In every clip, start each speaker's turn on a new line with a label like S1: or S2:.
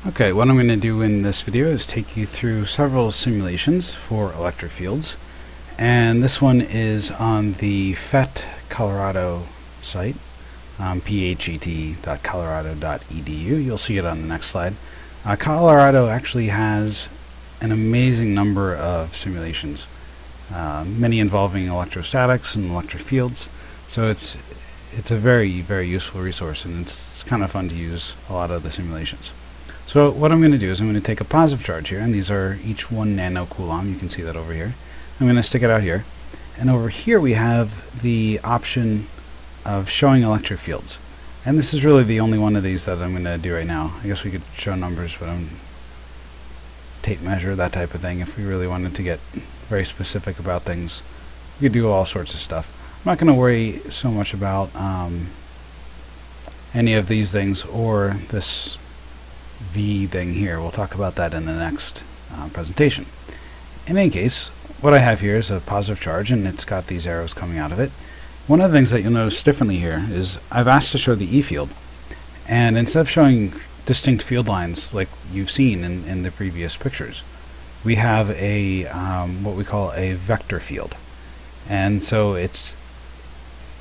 S1: Okay, what I'm going to do in this video is take you through several simulations for electric fields, and this one is on the PHET Colorado site, phet.colorado.edu. You'll see it on the next slide. Colorado actually has an amazing number of simulations, many involving electrostatics and electric fields, so it's a very, very useful resource, and it's kind of fun to use a lot of the simulations. So what I'm going to do is I'm going to take a positive charge here, and these are each 1 nanocoulomb. You can see that over here. I'm going to stick it out here, and over here we have the option of showing electric fields, and this is really the only one of these that I'm going to do right now. I guess we could show numbers, but tape measure, that type of thing. If we really wanted to get very specific about things, we could do all sorts of stuff. I'm not going to worry so much about any of these things or this V thing here. We'll talk about that in the next presentation. In any case, what I have here is a positive charge, and it's got these arrows coming out of it. One of the things that you'll notice differently here is I've asked to show the E field, and instead of showing distinct field lines like you've seen in the previous pictures, we have a what we call a vector field, and so it's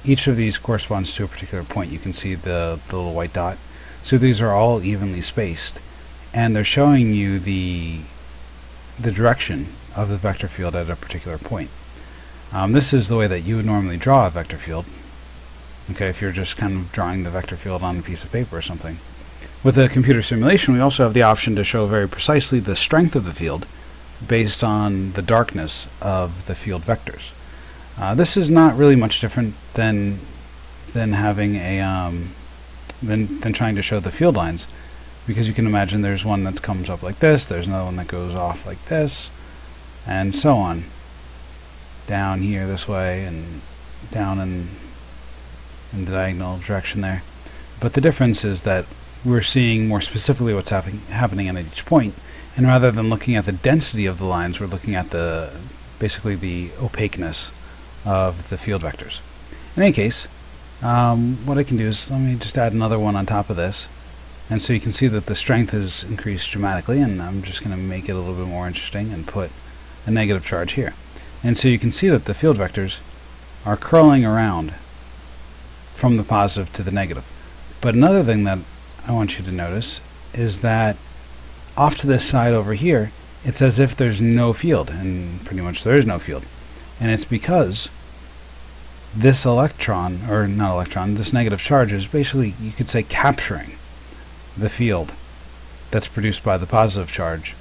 S1: each of these corresponds to a particular point. You can see the little white dot. So these are all evenly spaced, and they're showing you the direction of the vector field at a particular point. This is the way that you would normally draw a vector field. Okay, if you're just kind of drawing the vector field on a piece of paper or something. With a computer simulation, we also have the option to show very precisely the strength of the field based on the darkness of the field vectors. This is not really much different than having a than trying to show the field lines, because you can imagine there's one that comes up like this, there's another one that goes off like this, and so on, down here this way and down in the diagonal direction there. But the difference is that we're seeing more specifically what's happening at each point, and rather than looking at the density of the lines, we're looking at basically the opaqueness of the field vectors. In any case, what I can do is let me just add another one on top of this, and so you can see that the strength is increased dramatically, and I'm just going to make it a little bit more interesting and put a negative charge here. And so you can see that the field vectors are curling around from the positive to the negative. But another thing that I want you to notice is that off to this side over here, it's as if there's no field, and pretty much there is no field. And it's because this electron, or not electron, this negative charge is basically, you could say, capturing the field that's produced by the positive charge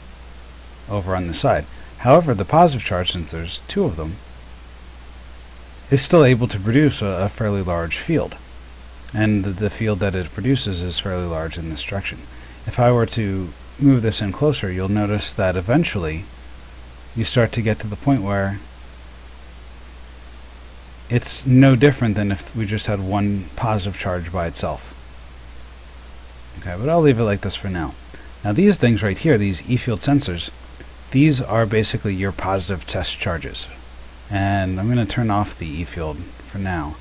S1: over on the side. However, the positive charge, since there's two of them, is still able to produce a fairly large field. And the field that it produces is fairly large in this direction. If I were to move this in closer, you'll notice that eventually you start to get to the point where it's no different than if we just had one positive charge by itself. Okay, but I'll leave it like this for now. Now these things right here, these E-field sensors, these are basically your positive test charges. And I'm going to turn off the E-field for now.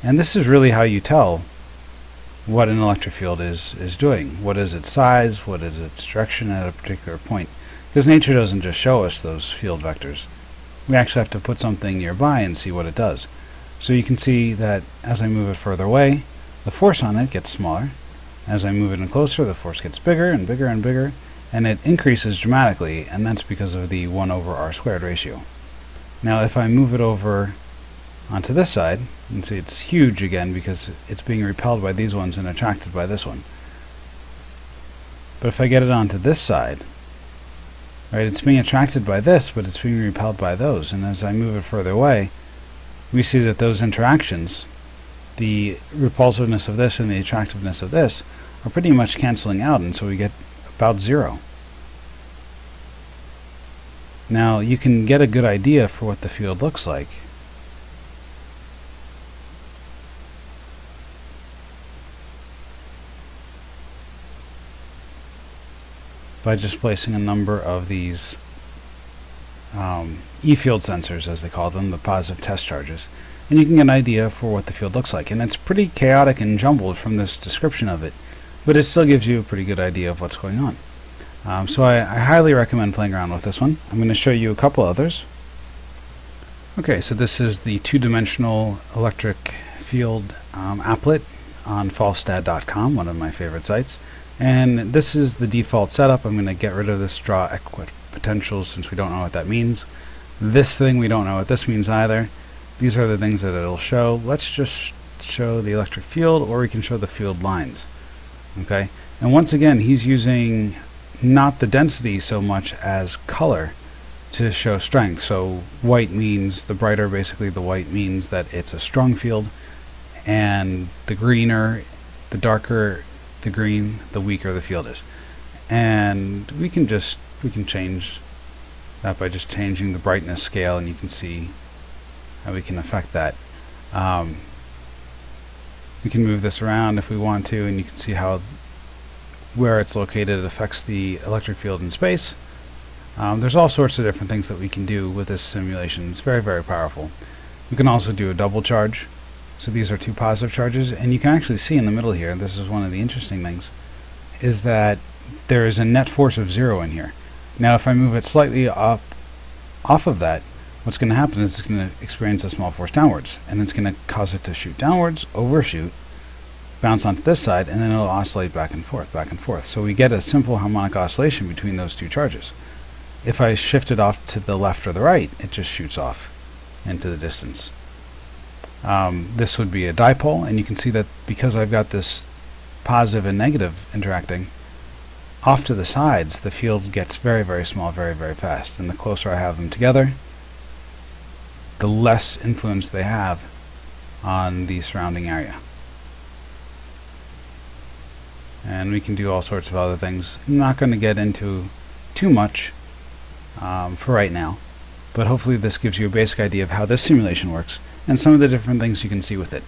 S1: And this is really how you tell what an electric field is doing. What is its size? What is its direction at a particular point? Because nature doesn't just show us those field vectors. We actually have to put something nearby and see what it does. So you can see that as I move it further away, the force on it gets smaller. As I move it in closer, the force gets bigger and bigger and bigger, and it increases dramatically, and that's because of the 1/r² ratio. Now if I move it over onto this side, you can see it's huge again because it's being repelled by these ones and attracted by this one. But if I get it onto this side, right, it's being attracted by this, but it's being repelled by those. And as I move it further away, we see that those interactions, the repulsiveness of this and the attractiveness of this, are pretty much canceling out, and so we get about 0. Now you can get a good idea for what the field looks like by just placing a number of these E-field sensors, as they call them, the positive test charges, and you can get an idea for what the field looks like. And it's pretty chaotic and jumbled from this description of it. but it still gives you a pretty good idea of what's going on. So I highly recommend playing around with this one. I'm going to show you a couple others. Okay, so this is the two-dimensional electric field applet on falstad.com, one of my favorite sites. And this is the default setup. I'm going to get rid of this draw equipotentials since we don't know what that means. This thing, we don't know what this means either. These are the things that it'll show. Let's just show the electric field, or we can show the field lines. Okay, and once again, he's using not the density so much as color to show strength. So white means, the brighter basically the white means that it's a strong field, and the greener, the darker the green, the weaker the field is. And we can change that by just changing the brightness scale, and you can see how we can affect that. We can move this around if we want to, and you can see how where it's located affects the electric field in space. There's all sorts of different things that we can do with this simulation. It's very, very powerful. We can also do a double charge. So these are two positive charges, and you can actually see in the middle here, this is one of the interesting things, is that there is a net force of 0 in here. Now if I move it slightly up off of that, what's going to happen is it's going to experience a small force downwards, and it's going to cause it to shoot downwards, overshoot, bounce onto this side, and then it'll oscillate back and forth, back and forth. So we get a simple harmonic oscillation between those two charges. If I shift it off to the left or the right, it just shoots off into the distance. This would be a dipole, and you can see that because I've got this positive and negative interacting, off to the sides the field gets very, very small very, very fast, and the closer I have them together, the less influence they have on the surrounding area. And we can do all sorts of other things. I'm not going to get into too much for right now, but hopefully this gives you a basic idea of how this simulation works and some of the different things you can see with it.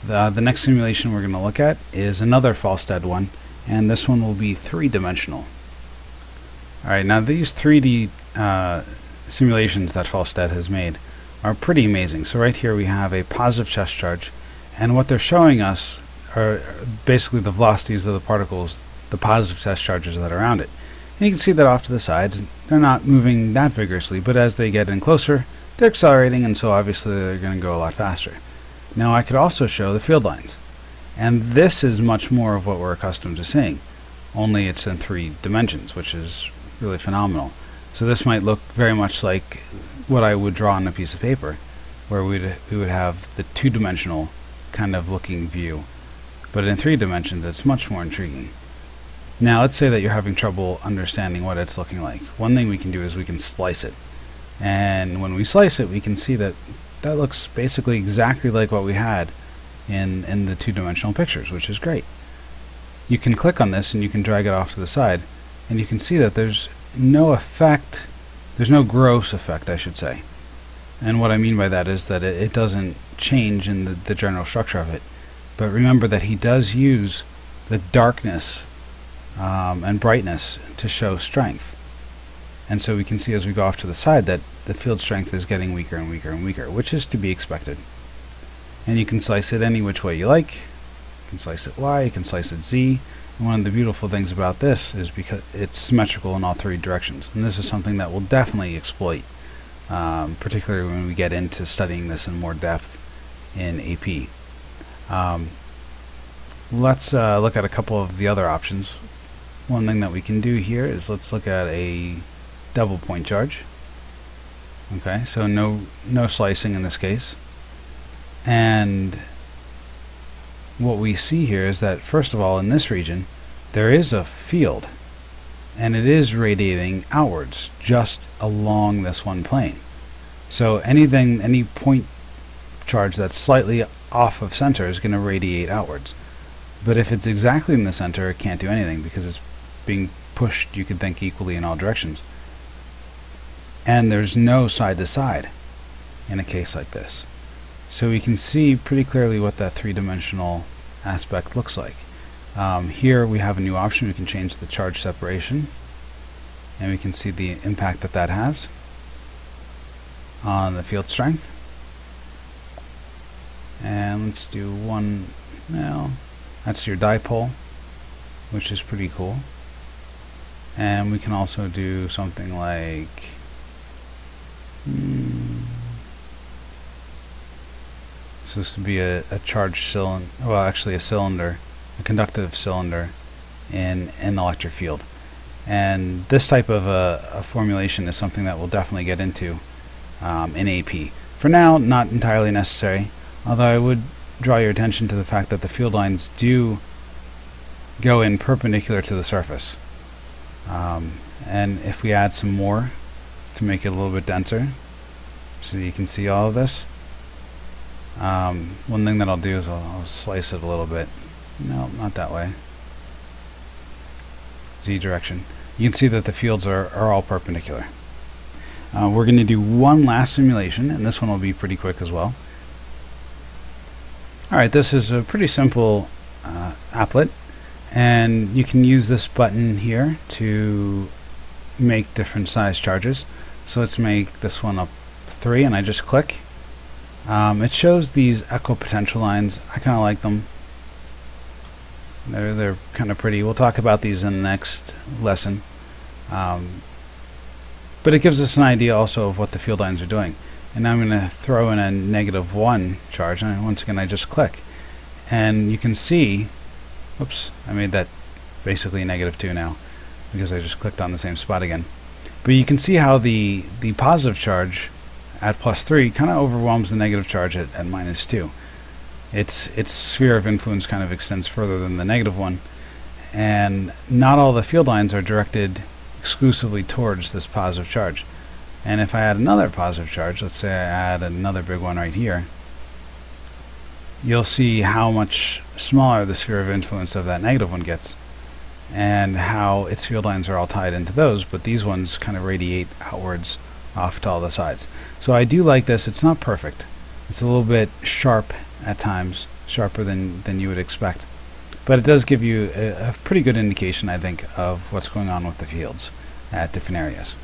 S1: The next simulation we're going to look at is another Falstad one, and this one will be three-dimensional. Alright, now these 3D simulations that Falstad has made are pretty amazing. So right here we have a positive chest charge, and what they're showing us are basically the velocities of the particles, the positive test charges that are around it. And you can see that off to the sides, they're not moving that vigorously, but as they get in closer, they're accelerating, and so obviously they're going to go a lot faster. Now I could also show the field lines, and this is much more of what we're accustomed to seeing, only it's in 3 dimensions, which is really phenomenal. So this might look very much like what I would draw on a piece of paper, where we would have the 2-dimensional kind of looking view, but in 3 dimensions it's much more intriguing. Now let's say that you're having trouble understanding what it's looking like. One thing we can do is we can slice it, and when we slice it we can see that that looks basically exactly like what we had in the 2-dimensional pictures, which is great. You can click on this and you can drag it off to the side, and you can see that there's no effect, there's no gross effect, I should say. And what I mean by that is that it doesn't change in the general structure of it. But remember that he does use the darkness and brightness to show strength. And so we can see as we go off to the side that the field strength is getting weaker and weaker and weaker, which is to be expected. And you can slice it any which way you like. You can slice it Y, you can slice it Z. And one of the beautiful things about this is because it's symmetrical in all 3 directions. And this is something that we'll definitely exploit, particularly when we get into studying this in more depth in AP. Let's look at a couple of the other options. One thing that we can do here is let's look at a double point charge. Okay, so no slicing in this case. And what we see here is that, first of all, in this region, there is a field, and it is radiating outwards just along this one plane. So any point charge that's slightly off of center is going to radiate outwards. But if it's exactly in the center, it can't do anything because it's being pushed, you could think, equally in all directions. And there's no side to side in a case like this. So we can see pretty clearly what that 3-dimensional aspect looks like. Here we have a new option. We can change the charge separation, and we can see the impact that that has on the field strength. And let's do one now. That's your dipole. which is pretty cool. And we can also do something like so this would be a charged cylinder, well actually a cylinder, a conductive cylinder in an electric field. And this type of a formulation is something that we'll definitely get into in AP. For now, not entirely necessary, although I would draw your attention to the fact that the field lines do go in perpendicular to the surface. And if we add some more to make it a little bit denser, so you can see all of this, one thing that I'll do is I'll slice it a little bit. No, not that way. Z direction. You can see that the fields are all perpendicular. We're going to do one last simulation, and this one will be pretty quick as well. Alright, this is a pretty simple applet, and you can use this button here to make different size charges. So let's make this one up 3, and I just click. It shows these equipotential lines. I kind of like them. They're kind of pretty. We'll talk about these in the next lesson. But it gives us an idea also of what the field lines are doing. And now I'm going to throw in a -1 charge, and once again I just click. And you can see, oops, I made that basically -2 now because I just clicked on the same spot again. But you can see how the positive charge at +3 kind of overwhelms the negative charge at -2. Its sphere of influence kind of extends further than the -1, and not all the field lines are directed exclusively towards this positive charge. And if I add another positive charge, let's say I add another big one right here, you'll see how much smaller the sphere of influence of that -1 gets, and how its field lines are all tied into those, but these ones kind of radiate outwards off to all the sides. So I do like this. It's not perfect. It's a little bit sharp at times, sharper than you would expect. But it does give you a pretty good indication, I think, of what's going on with the fields at different areas.